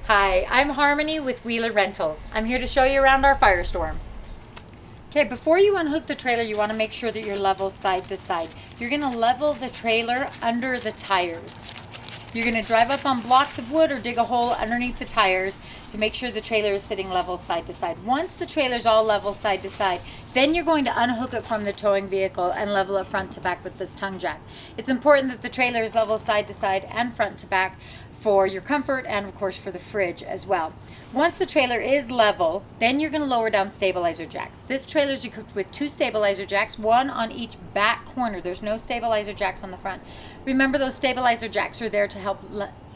Hi, I'm Harmony with Wheeler Rentals. I'm here to show you around our Firestorm. Okay, before you unhook the trailer, you want to make sure that you're level side to side. You're going to level the trailer under the tires. You're going to drive up on blocks of wood or dig a hole underneath the tires to make sure the trailer is sitting level side to side. Once the trailer's all level side to side, then you're going to unhook it from the towing vehicle and level it front to back with this tongue jack. It's important that the trailer is level side to side and front to back for your comfort and of course for the fridge as well. Once the trailer is level, then you're going to lower down stabilizer jacks. This trailer is equipped with 2 stabilizer jacks, one on each back corner. There's no stabilizer jacks on the front. Remember, those stabilizer jacks are there to help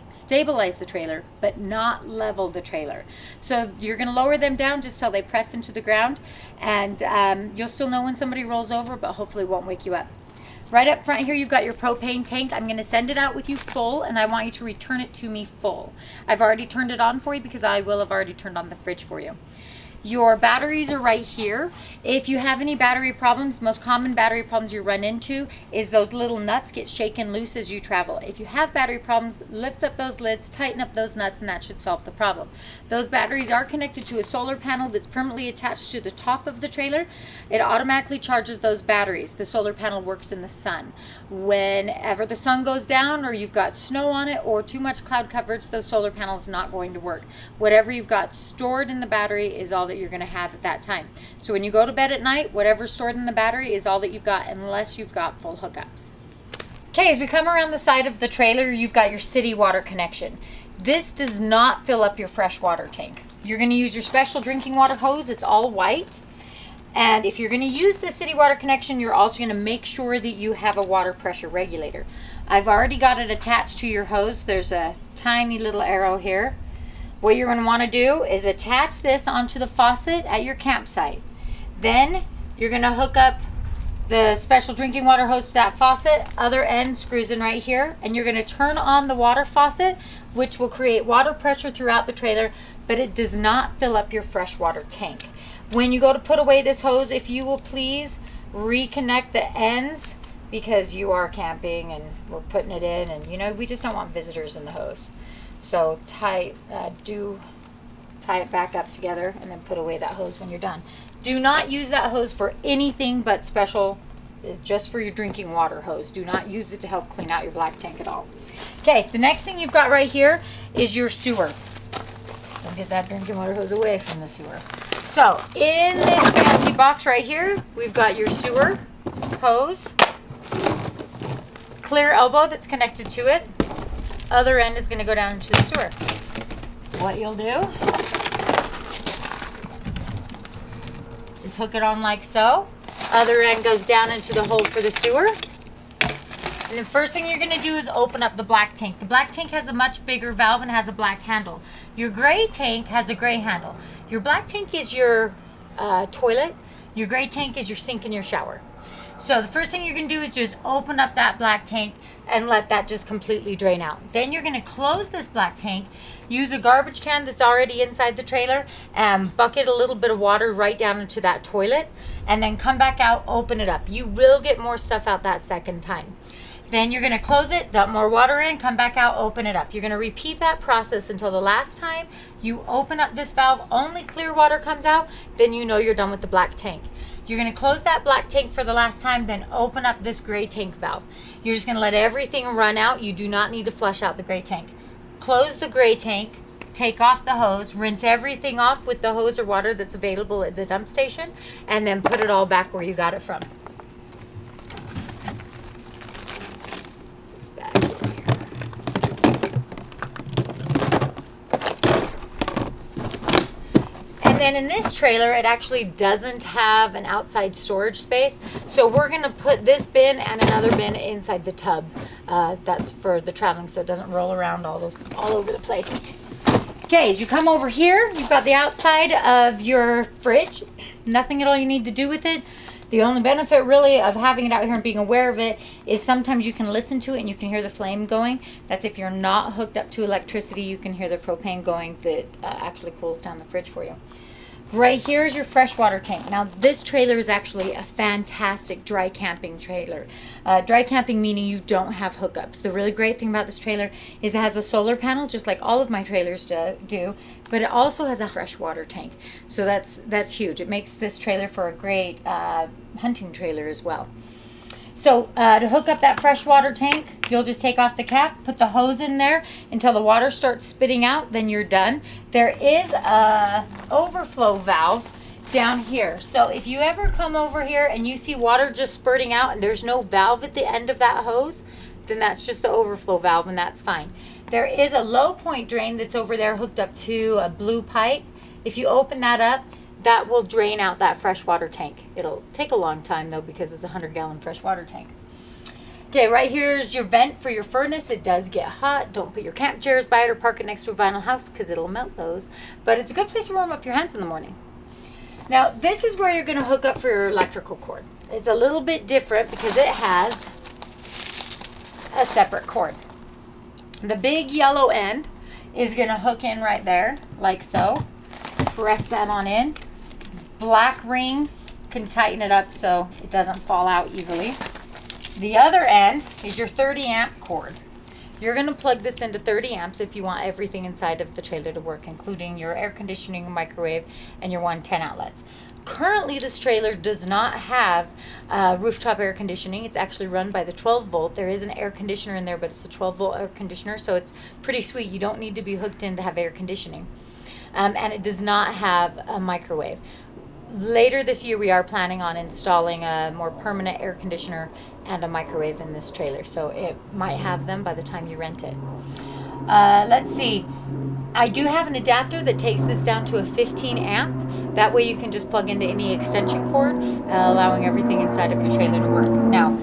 stabilize the trailer but not level the trailer. So you're going to lower them down just till they press into the ground, and you'll still know when somebody rolls over, but hopefully it won't wake you up. Right up front here, you've got your propane tank. I'm going to send it out with you full, and I want you to return it to me full. I've already turned it on for you because I will have already turned on the fridge for you. Your batteries are right here. If you have any battery problems, most common battery problems you run into is those little nuts get shaken loose as you travel. If you have battery problems, lift up those lids, tighten up those nuts, and that should solve the problem. Those batteries are connected to a solar panel that's permanently attached to the top of the trailer. It automatically charges those batteries. The solar panel works in the sun. Whenever the sun goes down or you've got snow on it or too much cloud coverage, the solar panel is not going to work. Whatever you've got stored in the battery is all that you're going to have at that time. So when you go to bed at night, whatever's stored in the battery is all that you've got, unless you've got full hookups. Okay, as we come around the side of the trailer, you've got your city water connection. This does not fill up your fresh water tank. You're going to use your special drinking water hose. It's all white. And if you're going to use the city water connection, you're also going to make sure that you have a water pressure regulator. I've already got it attached to your hose. There's a tiny little arrow here. What you're going to want to do is attach this onto the faucet at your campsite. Then you're going to hook up the special drinking water hose to that faucet. Other end screws in right here, and you're going to turn on the water faucet, which will create water pressure throughout the trailer, but it does not fill up your freshwater tank. When you go to put away this hose, if you will please reconnect the ends, because you are camping and we're putting it in, and we just don't want visitors in the hose. So do tie it back up together and then put away that hose when you're done. Do not use that hose for anything but special, just for your drinking water hose. Do not use it to help clean out your black tank at all. Okay, the next thing you've got right here is your sewer. Don't get that drinking water hose away from the sewer. So in this fancy box right here, we've got your sewer hose, clear elbow that's connected to it. Other end is going to go down into the sewer. What you'll do is hook it on like so. Other end goes down into the hole for the sewer. And the first thing you're going to do is open up the black tank. The black tank has a much bigger valve and has a black handle. Your gray tank has a gray handle. Your black tank is your toilet. Your gray tank is your sink and your shower. So the first thing you're going to do is just open up that black tank and let that just completely drain out. Then you're going to close this black tank, use a garbage can that's already inside the trailer, and bucket a little bit of water right down into that toilet, and then come back out, open it up. You will get more stuff out that second time. Then you're going to close it, dump more water in, come back out, open it up. You're going to repeat that process until the last time you open up this valve, only clear water comes out, then you know you're done with the black tank. You're going to close that black tank for the last time, then open up this gray tank valve. You're just going to let everything run out. You do not need to flush out the gray tank. Close the gray tank, take off the hose, rinse everything off with the hose or water that's available at the dump station, and then put it all back where you got it from. And then in this trailer, it actually doesn't have an outside storage space. So we're going to put this bin and another bin inside the tub. That's for the traveling, so it doesn't roll around all over the place. Okay, as you come over here, you've got the outside of your fridge. Nothing at all you need to do with it. The only benefit really of having it out here and being aware of it is sometimes you can listen to it and you can hear the flame going. That's if you're not hooked up to electricity, you can hear the propane going that actually cools down the fridge for you. Right here is your freshwater tank. Now this trailer is actually a fantastic dry camping trailer. Dry camping meaning you don't have hookups. The really great thing about this trailer is it has a solar panel, just like all of my trailers do, but it also has a freshwater tank. So that's huge. It makes this trailer for a great hunting trailer as well. So to hook up that freshwater tank, you'll just take off the cap, put the hose in there until the water starts spitting out, then you're done. There is a overflow valve down here. So if you ever come over here and you see water just spurting out and there's no valve at the end of that hose, then that's just the overflow valve and that's fine. There is a low point drain that's over there hooked up to a blue pipe. If you open that up, that will drain out that freshwater tank. It'll take a long time though because it's a 100-gallon freshwater tank. Okay, right here's your vent for your furnace. It does get hot. Don't put your camp chairs by it or park it next to a vinyl house because it'll melt those. But it's a good place to warm up your hands in the morning. Now, this is where you're going to hook up for your electrical cord. It's a little bit different because it has a separate cord. The big yellow end is going to hook in right there, like so. Press that on in. Black ring can tighten it up so it doesn't fall out easily. The other end is your 30 amp cord. You're going to plug this into 30 amps if you want everything inside of the trailer to work, including your air conditioning, microwave, and your 110 outlets. Currently, this trailer does not have rooftop air conditioning. It's actually run by the 12 volt. There is an air conditioner in there, but it's a 12 volt air conditioner, so it's pretty sweet. You don't need to be hooked in to have air conditioning. And it does not have a microwave. Later this year, we are planning on installing a more permanent air conditioner and a microwave in this trailer, so it might have them by the time you rent it. Let's see. I do have an adapter that takes this down to a 15 amp. That way you can just plug into any extension cord, allowing everything inside of your trailer to work. Now,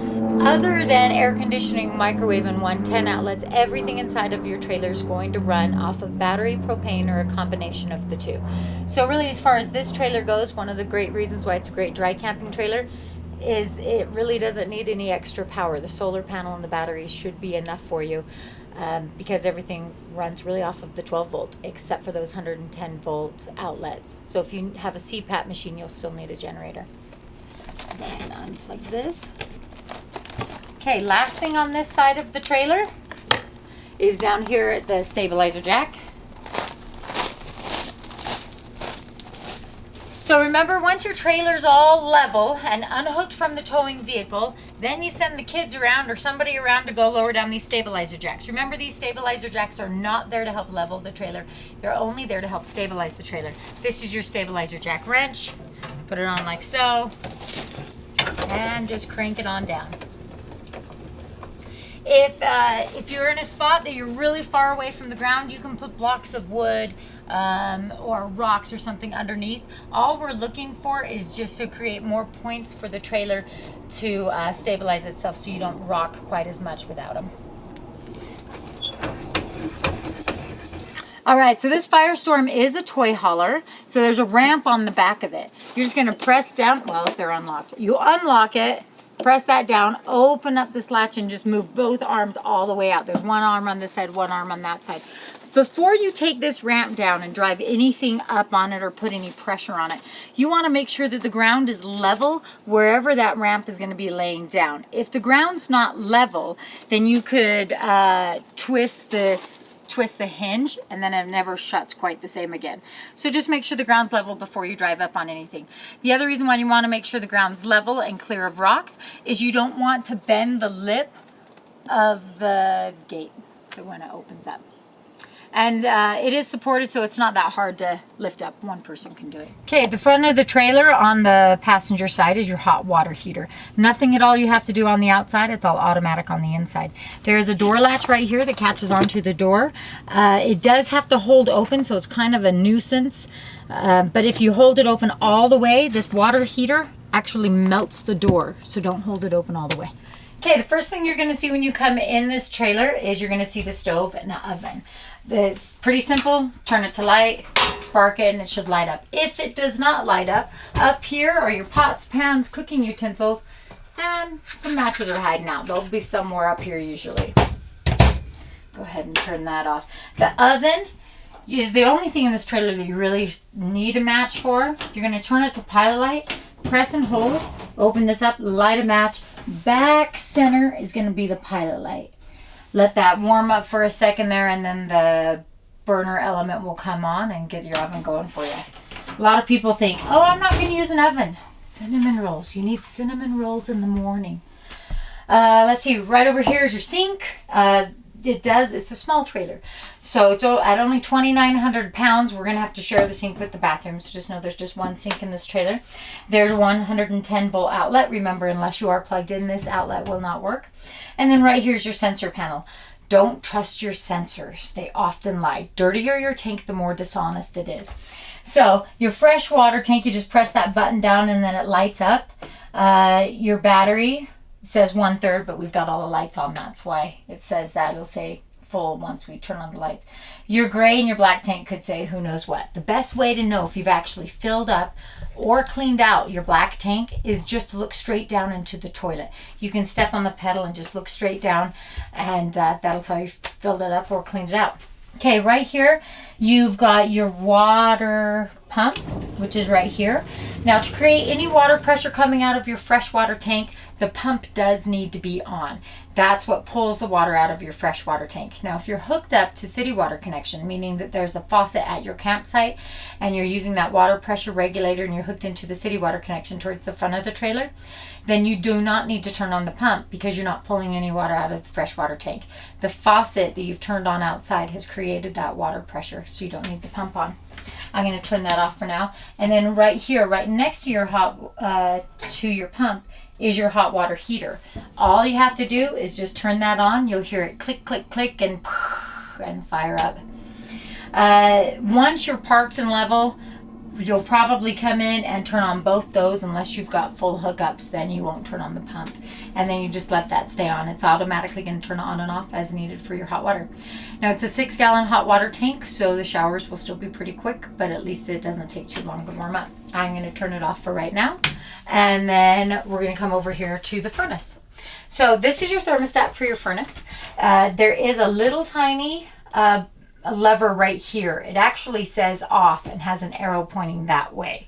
other than air conditioning, microwave, and 110 outlets, everything inside of your trailer is going to run off of battery, propane, or a combination of the two. So really, as far as this trailer goes, one of the great reasons why it's a great dry camping trailer is it really doesn't need any extra power. The solar panel and the batteries should be enough for you because everything runs really off of the 12 volt, except for those 110 volt outlets. So if you have a CPAP machine, you'll still need a generator. Then unplug this. Okay, last thing on this side of the trailer is down here at the stabilizer jack. So remember, once your trailer's all level and unhooked from the towing vehicle, then you send the kids around or somebody around to go lower down these stabilizer jacks. Remember, these stabilizer jacks are not there to help level the trailer. They're only there to help stabilize the trailer. This is your stabilizer jack wrench. Put it on like so, and just crank it on down. If you're in a spot that you're really far away from the ground, you can put blocks of wood or rocks or something underneath. All we're looking for is just to create more points for the trailer to stabilize itself so you don't rock quite as much without them. All right, so this Firestorm is a toy hauler, so there's a ramp on the back of it. You're just going to press down, well, if they're unlocked. You unlock it. Press that down, open up this latch, and just move both arms all the way out. There's one arm on this side, one arm on that side. Before you take this ramp down and drive anything up on it or put any pressure on it, you want to make sure that the ground is level wherever that ramp is going to be laying down. If the ground's not level, then you could twist the hinge, and then it never shuts quite the same again. So just make sure the ground's level before you drive up on anything. The other reason why you want to make sure the ground's level and clear of rocks is you don't want to bend the lip of the gate when it opens up. And it is supported, so it's not that hard to lift up. One person can do it. Okay, the front of the trailer on the passenger side is your hot water heater. Nothing at all you have to do on the outside. It's all automatic on the inside. There is a door latch right here that catches onto the door. It does have to hold open, so it's kind of a nuisance. But if you hold it open all the way, this water heater actually melts the door, so don't hold it open all the way. Okay, the first thing you're going to see when you come in this trailer is you're going to see the stove and the oven. It's pretty simple. Turn it to light, spark it, and it should light up. If it does not light up here are your pots, pans, cooking utensils, and some matches are hiding out. They'll be somewhere up here usually. Go ahead and turn that off. The oven is the only thing in this trailer that you really need a match for. You're going to turn it to pilot light, press and hold, open this up, light a match. Back center is going to be the pilot light. Let that warm up for a second there, and then the burner element will come on and get your oven going for you. A lot of people think, oh, I'm not going to use an oven. Cinnamon rolls. You need cinnamon rolls in the morning. Let's see, right over here is your sink. It's a small trailer. So it's at only 2,900 pounds. We're going to have to share the sink with the bathroom. So just know there's just one sink in this trailer. There's a 110 volt outlet. Remember, unless you are plugged in, this outlet will not work. And then right here's your sensor panel. Don't trust your sensors. They often lie. Dirtier your tank, the more dishonest it is. So your fresh water tank, you just press that button down and then it lights up. Your battery says 1/3, but we've got all the lights on. That's why it says that. It'll say full once we turn on the lights. Your gray and your black tank could say who knows what. The best way to know if you've actually filled up or cleaned out your black tank is just to look straight down into the toilet. You can step on the pedal and just look straight down, and that'll tell you if you filled it up or cleaned it out. Okay, right here you've got your water pump, which is right here. Now, to create any water pressure coming out of your freshwater tank, the pump does need to be on. That's what pulls the water out of your freshwater tank. Now, if you're hooked up to city water connection, meaning that there's a faucet at your campsite and you're using that water pressure regulator and you're hooked into the city water connection towards the front of the trailer, then you do not need to turn on the pump because you're not pulling any water out of the freshwater tank. The faucet that you've turned on outside has created that water pressure, so you don't need the pump on. I'm going to turn that off for now. And then right here, right next to your your pump, is your hot water heater. All you have to do is just turn that on. You'll hear it click, click, click, and fire up. Once you're parked and level, you'll probably come in and turn on both those. Unless you've got full hookups, then you won't turn on the pump. And then you just let that stay on. It's automatically going to turn on and off as needed for your hot water. Now, it's a 6-gallon hot water tank, so the showers will still be pretty quick, but at least it doesn't take too long to warm up. I'm going to turn it off for right now, and then we're going to come over here to the furnace. So this is your thermostat for your furnace. There is a little tiny lever right here. It actually says off and has an arrow pointing that way.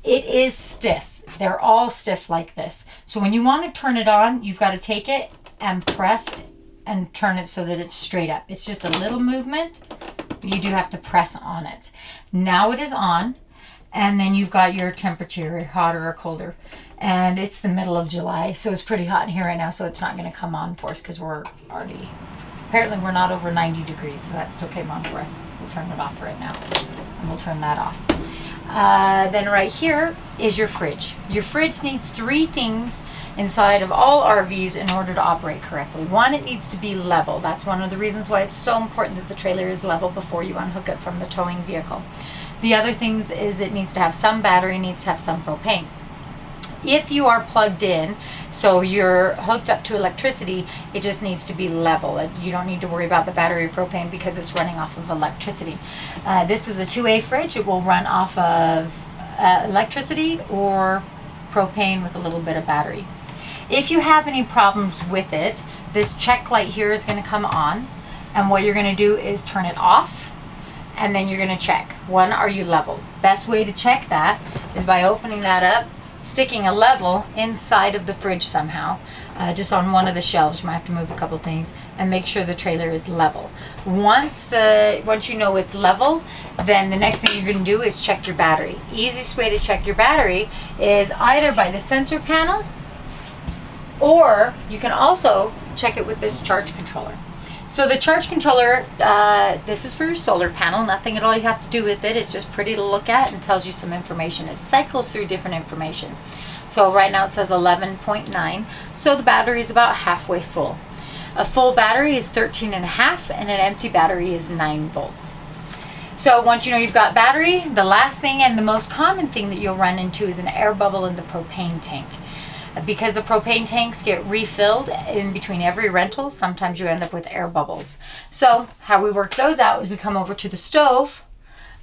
It is stiff. They're all stiff like this. So when you want to turn it on, you've got to take it and press and turn it so that it's straight up. It's just a little movement, but you do have to press on it. Now it is on, and then you've got your temperature, hotter or colder. And it's the middle of July, so it's pretty hot in here right now, so it's not going to come on for us because apparently we're not over 90 degrees, so that still came on for us. We'll turn it off right now, and we'll turn that off. Then right here is your fridge. Your fridge needs 3 things inside of all RVs in order to operate correctly. One, it needs to be level. That's one of the reasons why it's so important that the trailer is level before you unhook it from the towing vehicle. The other things is it needs to have some battery, needs to have some propane. If you are plugged in, so you're hooked up to electricity, it just needs to be level. You don't need to worry about the battery or propane because it's running off of electricity. This is a 2A fridge. It will run off of electricity or propane with a little bit of battery. If you have any problems with it, this check light here is going to come on, and what you're going to do is turn it off, and then you're going to check. 1, are you level? Best way to check that is by opening that up, sticking a level inside of the fridge somehow, just on one of the shelves. You might have to move a couple things and make sure the trailer is level. Once you know it's level, then the next thing you're going to do is check your battery. Easiest way to check your battery is either by the sensor panel, or you can also check it with this charge controller. So the charge controller, this is for your solar panel. Nothing at all you have to do with it. It's just pretty to look at and tells you some information. It cycles through different information. So right now it says 11.9. So the battery is about halfway full. A full battery is 13.5, and an empty battery is 9 volts. So once you know you've got battery, the last thing and the most common thing that you'll run into is an air bubble in the propane tank. Because the propane tanks get refilled in between every rental, sometimes you end up with air bubbles. So how we work those out is we come over to the stove,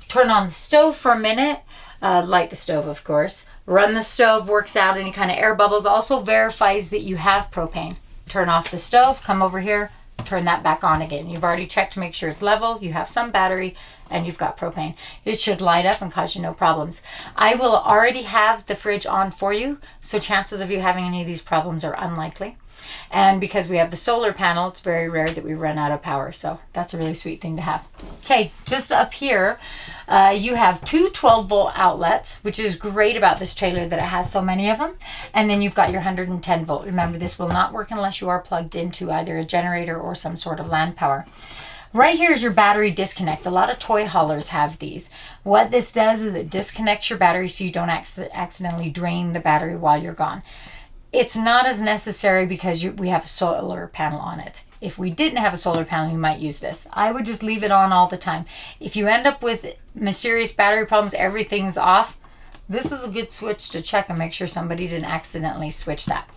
turn on the stove for a minute, light the stove of course, run the stove, works out any kind of air bubbles, also verifies that you have propane. Turn off the stove, come over here, turn that back on again. You've already checked to make sure it's level, you have some battery, and you've got propane. It should light up and cause you no problems. I will already have the fridge on for you, so chances of you having any of these problems are unlikely. And because we have the solar panel, it's very rare that we run out of power. So that's a really sweet thing to have. Okay, just up here, you have two 12-volt outlets, which is great about this trailer that it has so many of them. And then you've got your 110-volt. Remember, this will not work unless you are plugged into either a generator or some sort of land power. Right here is your battery disconnect. A lot of toy haulers have these. What this does is it disconnects your battery so you don't accidentally drain the battery while you're gone. It's not as necessary because we have a solar panel on it. If we didn't have a solar panel, you might use this. I would just leave it on all the time. If you end up with mysterious battery problems, everything's off, this is a good switch to check and make sure somebody didn't accidentally switch that.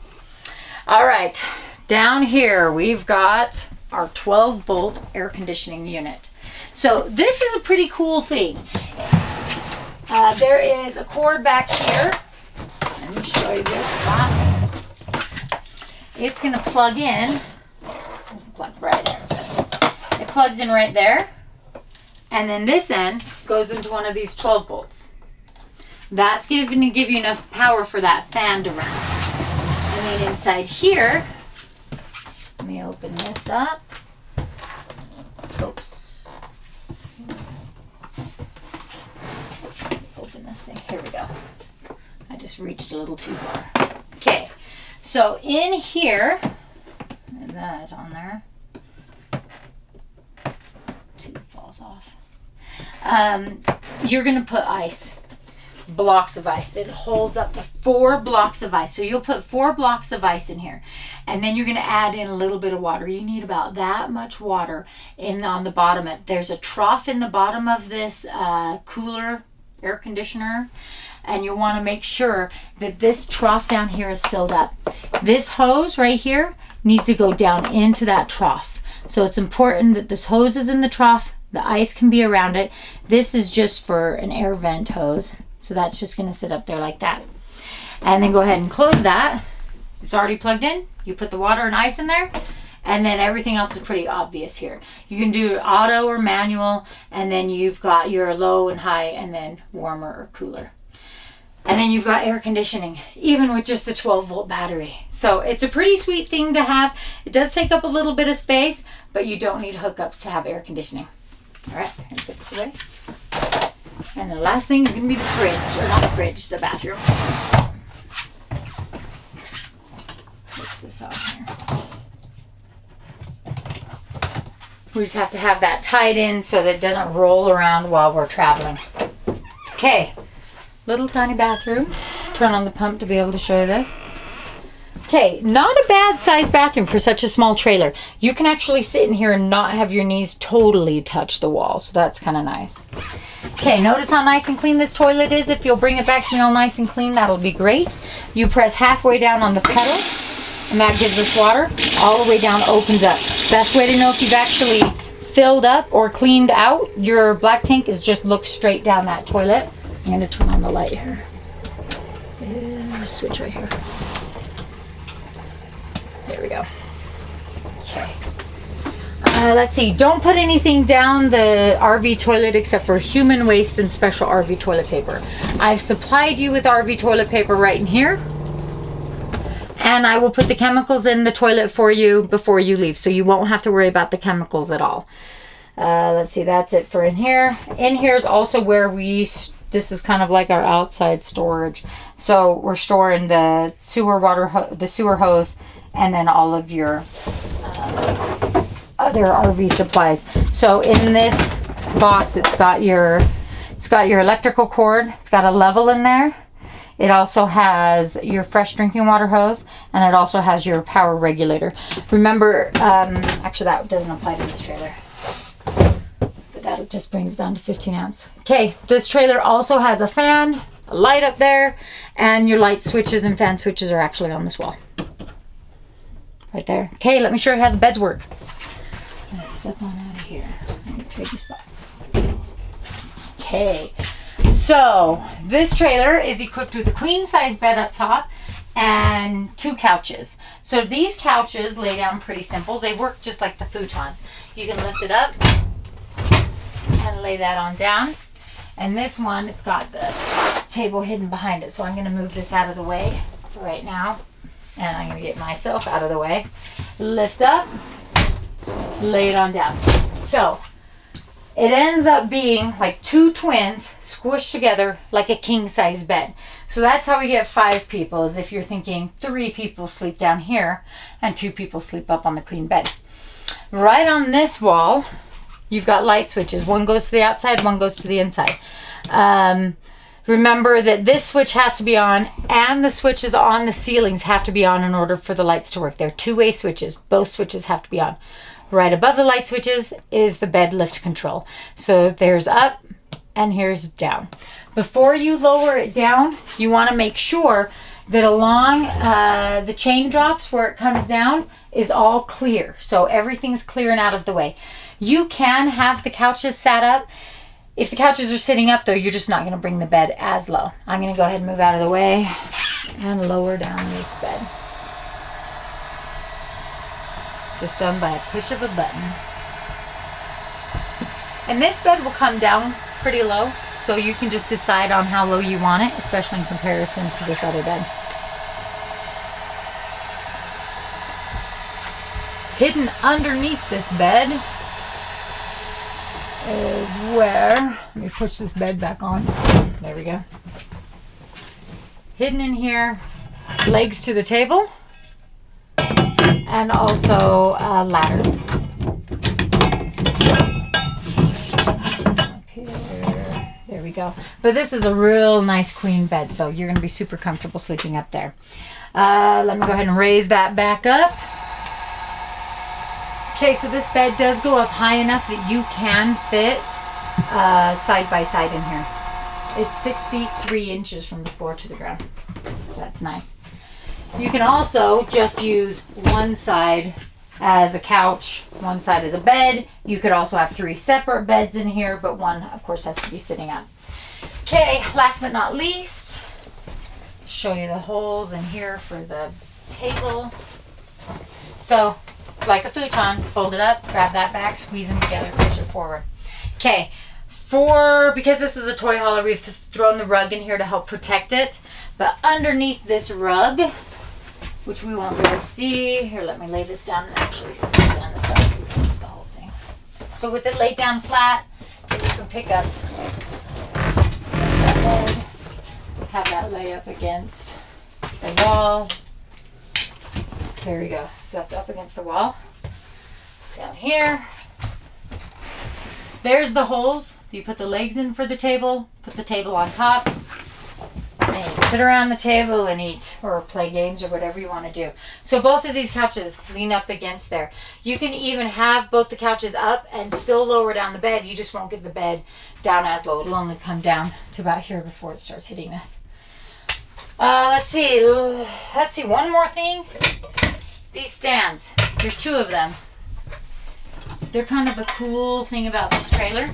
All right, down here we've got our 12-volt air conditioning unit. So this is a pretty cool thing. There is a cord back here. Let me show you this. It's going to plug in. Plug right there. It plugs in right there. And then this end goes into one of these 12 volts. That's going to give you enough power for that fan to run. And then inside here, let me open this up. Oops. Open this thing. Here we go. I just reached a little too far. Okay. So in here, that on there, tube falls off. You're going to put ice, blocks of ice. It holds up to 4 blocks of ice. So you'll put 4 blocks of ice in here, and then you're going to add in a little bit of water. You need about that much water on the bottom. There's a trough in the bottom of this cooler air conditioner. And you'll want to make sure that this trough down here is filled up. This hose right here needs to go down into that trough. So it's important that this hose is in the trough. The ice can be around it. This is just for an air vent hose. So that's just going to sit up there like that. And then go ahead and close that. It's already plugged in. You put the water and ice in there. And then everything else is pretty obvious here. You can do auto or manual. And then you've got your low and high and then warmer or cooler. And then you've got air conditioning, even with just the 12-volt battery. So it's a pretty sweet thing to have. It does take up a little bit of space, but you don't need hookups to have air conditioning. All right, I'm gonna put this away. And the last thing is gonna be the fridge, or not the fridge, the bathroom. Put this on here. We just have to have that tied in so that it doesn't roll around while we're traveling. Okay. Little tiny bathroom. Turn on the pump to be able to show you this. Okay, not a bad sized bathroom for such a small trailer. You can actually sit in here and not have your knees totally touch the wall, so that's kind of nice. Okay, notice how nice and clean this toilet is. If you'll bring it back to me all nice and clean, that'll be great. You press halfway down on the pedal, and that gives us water. All the way down opens up. Best way to know if you've actually filled up or cleaned out your black tank is just look straight down that toilet. I'm going to turn on the light here. Switch right here. There we go. Okay. Let's see. Don't put anything down the RV toilet except for human waste and special RV toilet paper. I've supplied you with RV toilet paper right in here. And I will put the chemicals in the toilet for you before you leave. So you won't have to worry about the chemicals at all. Let's see. That's it for in here. In here is also where this is kind of like our outside storage. So we're storing the sewer the sewer hose, and then all of your other RV supplies. So in this box, it's got your electrical cord. It's got a level in there. It also has your fresh drinking water hose, and it also has your power regulator. Remember, actually that doesn't apply to this trailer. That just brings down to 15 amps. Okay, this trailer also has a fan, a light up there, and your light switches and fan switches are actually on this wall. Right there. Okay, let me show you how the beds work. Let's step on out of here. I need to trade you spots. Okay, so this trailer is equipped with a queen size bed up top and 2 couches. So these couches lay down pretty simple. They work just like the futons. You can lift it up and lay that on down. And this one, it's got the table hidden behind it. So I'm gonna move this out of the way for right now. And I'm gonna get myself out of the way. Lift up, lay it on down. So it ends up being like 2 twins squished together like a king size bed. So that's how we get 5 people, is if you're thinking 3 people sleep down here and 2 people sleep up on the queen bed. Right on this wall, you've got light switches. One goes to the outside, one goes to the inside. Remember that this switch has to be on, and the switches on the ceilings have to be on in order for the lights to work. They're 2-way switches. Both switches have to be on. Right above the light switches is the bed lift control. So there's up and here's down. Before you lower it down, you want to make sure that along the chain drops where it comes down is all clear. So everything's clear and out of the way. You can have the couches sat up. If the couches are sitting up though, you're just not going to bring the bed as low. I'm going to go ahead and move out of the way and lower down this bed. Just done by a push of a button. And this bed will come down pretty low, so you can just decide on how low you want it, especially in comparison to this other bed. Hidden underneath this bed is where, let me push this bed back on. There we go. Hidden in here, legs to the table, and also a ladder. Up here. There we go. But this is a real nice queen bed, so you're going to be super comfortable sleeping up there. Let me go ahead and raise that back up. Okay, so this bed does go up high enough that you can fit side by side in here. It's 6 feet 3 inches from the floor to the ground, so that's nice. You can also just use one side as a couch, one side as a bed. You could also have 3 separate beds in here, but one, of course, has to be sitting up. Okay, last but not least, show you the holes in here for the table. So, like a futon, fold it up, grab that back, squeeze them together, push it forward. Okay, because this is a toy hauler, we've thrown the rug in here to help protect it. But underneath this rug, which we won't really see, here, let me lay this down and actually sit down this side. That's the whole thing. So with it laid down flat, then you can pick up that bed, have that lay up against the wall. There we go. So that's up against the wall. Down here. There's the holes. You put the legs in for the table, put the table on top, and you sit around the table and eat or play games or whatever you want to do. So both of these couches lean up against there. You can even have both the couches up and still lower down the bed. You just won't get the bed down as low. It'll only come down to about here before it starts hitting this. Let's see, one more thing. These stands, there's 2 of them. They're kind of a cool thing about this trailer.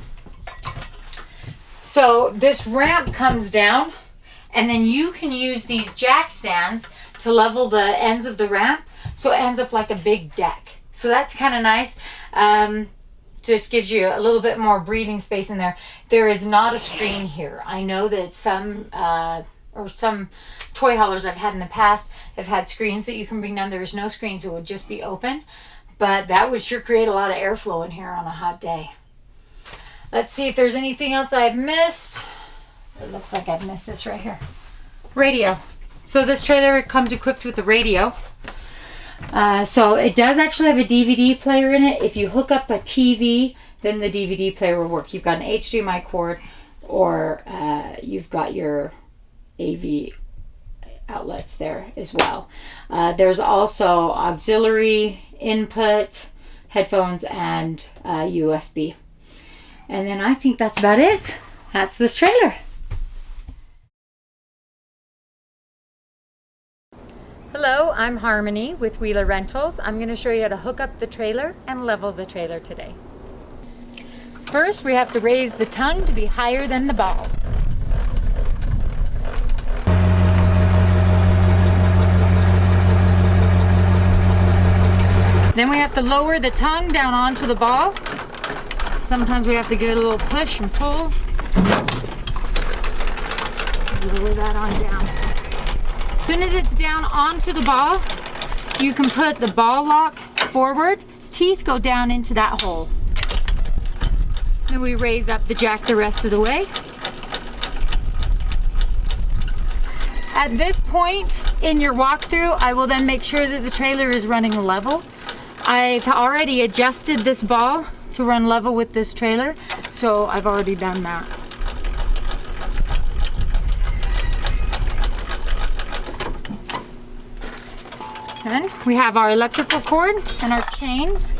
So this ramp comes down, and then you can use these jack stands to level the ends of the ramp, so it ends up like a big deck. So that's kind of nice. Just gives you a little bit more breathing space in there. There is not a screen here. I know that some toy haulers I've had in the past have had screens that you can bring down. There is no screen, so it would just be open. But that would sure create a lot of airflow in here on a hot day. Let's see if there's anything else I've missed. It looks like I've missed this right here. Radio. So this trailer comes equipped with a radio. So it does actually have a DVD player in it. If you hook up a TV, then the DVD player will work. You've got an HDMI cord, or you've got your AV outlets there as well. There's also auxiliary input, headphones, and USB. And then I think that's about it. That's this trailer. Hello, I'm Harmony with Wheeler Rentals. I'm going to show you how to hook up the trailer and level the trailer today. First, we have to raise the tongue to be higher than the ball. Then we have to lower the tongue down onto the ball. Sometimes we have to give it a little push and pull. Lower that on down. As soon as it's down onto the ball, you can put the ball lock forward. Teeth go down into that hole. Then we raise up the jack the rest of the way. At this point in your walkthrough, I will then make sure that the trailer is running level. I've already adjusted this ball to run level with this trailer, so I've already done that. And we have our electrical cord and our chains.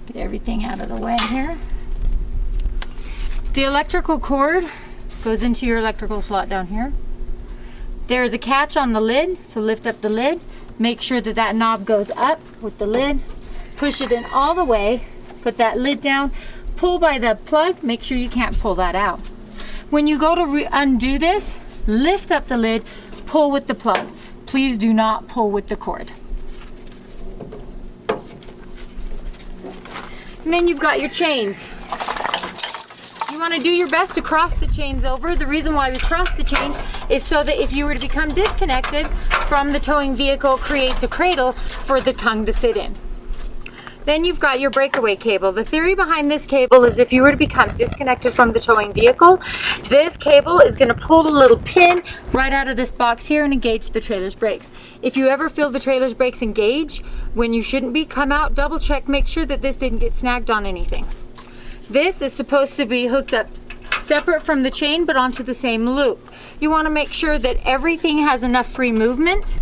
Get everything out of the way here. The electrical cord goes into your electrical slot down here. There is a catch on the lid, so lift up the lid. Make sure that that knob goes up with the lid. Push it in all the way. Put that lid down. Pull by the plug. Make sure you can't pull that out. When you go to undo this, lift up the lid, pull with the plug. Please do not pull with the cord. And then you've got your chains. You want to do your best to cross the chains over. The reason why we cross the chains is so that if you were to become disconnected from the towing vehicle, it creates a cradle for the tongue to sit in. Then you've got your breakaway cable. The theory behind this cable is if you were to become disconnected from the towing vehicle, this cable is going to pull the little pin right out of this box here and engage the trailer's brakes. If you ever feel the trailer's brakes engage when you shouldn't be, come out, double check, make sure that this didn't get snagged on anything. This is supposed to be hooked up separate from the chain but onto the same loop. You want to make sure that everything has enough free movement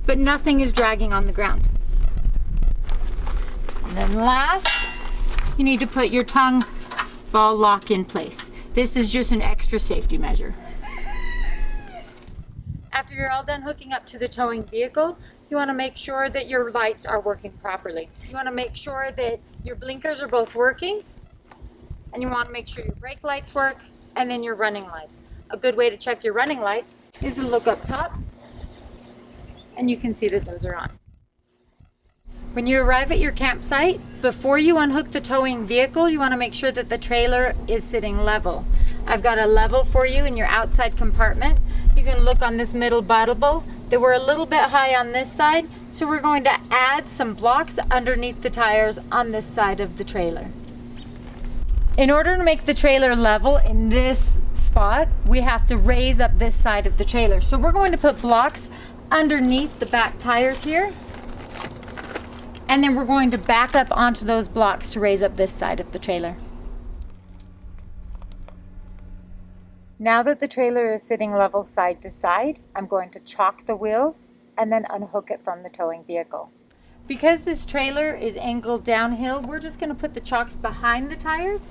but nothing is dragging on the ground. And then last, you need to put your tongue ball lock in place. This is just an extra safety measure. After you're all done hooking up to the towing vehicle, you want to make sure that your lights are working properly. You want to make sure that your blinkers are both working, and you want to make sure your brake lights work, and then your running lights. A good way to check your running lights is to look up top, and you can see that those are on. When you arrive at your campsite, before you unhook the towing vehicle, you want to make sure that the trailer is sitting level. I've got a level for you in your outside compartment. You can look on this middle bubble. They were a little bit high on this side, so we're going to add some blocks underneath the tires on this side of the trailer. In order to make the trailer level in this spot, we have to raise up this side of the trailer. So we're going to put blocks underneath the back tires here. And then we're going to back up onto those blocks to raise up this side of the trailer. Now that the trailer is sitting level side to side, I'm going to chock the wheels and then unhook it from the towing vehicle. Because this trailer is angled downhill, we're just going to put the chocks behind the tires.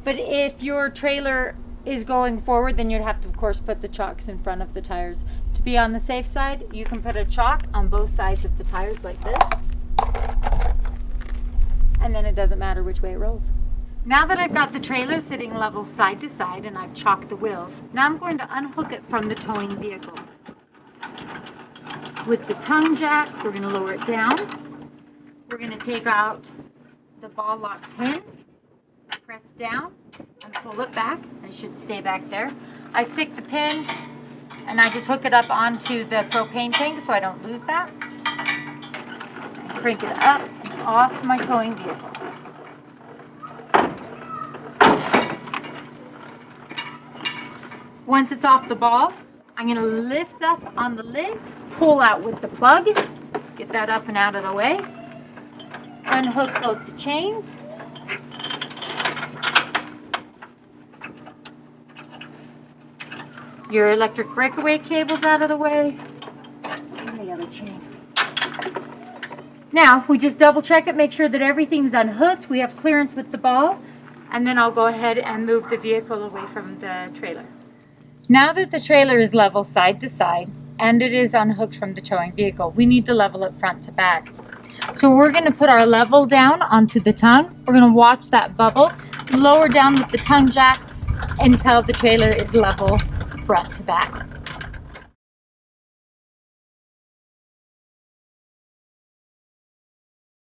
But if your trailer is going forward, then you'd have to, of course, put the chocks in front of the tires. To be on the safe side, you can put a chock on both sides of the tires like this. And then it doesn't matter which way it rolls. Now that I've got the trailer sitting level side to side and I've chocked the wheels, now I'm going to unhook it from the towing vehicle. With the tongue jack, we're going to lower it down. We're going to take out the ball lock pin, press down, and pull it back. It should stay back there. I stick the pin and I just hook it up onto the propane tank so I don't lose that. Crank it up and off my towing vehicle. Once it's off the ball, I'm going to lift up on the lid, pull out with the plug, get that up and out of the way, unhook both the chains, your electric breakaway cable's out of the way, and the other chain. Now, we just double check it, make sure that everything's unhooked, we have clearance with the ball, and then I'll go ahead and move the vehicle away from the trailer. Now that the trailer is level side to side, and it is unhooked from the towing vehicle, we need to level it front to back. So we're going to put our level down onto the tongue, we're going to watch that bubble, lower down with the tongue jack until the trailer is level front to back.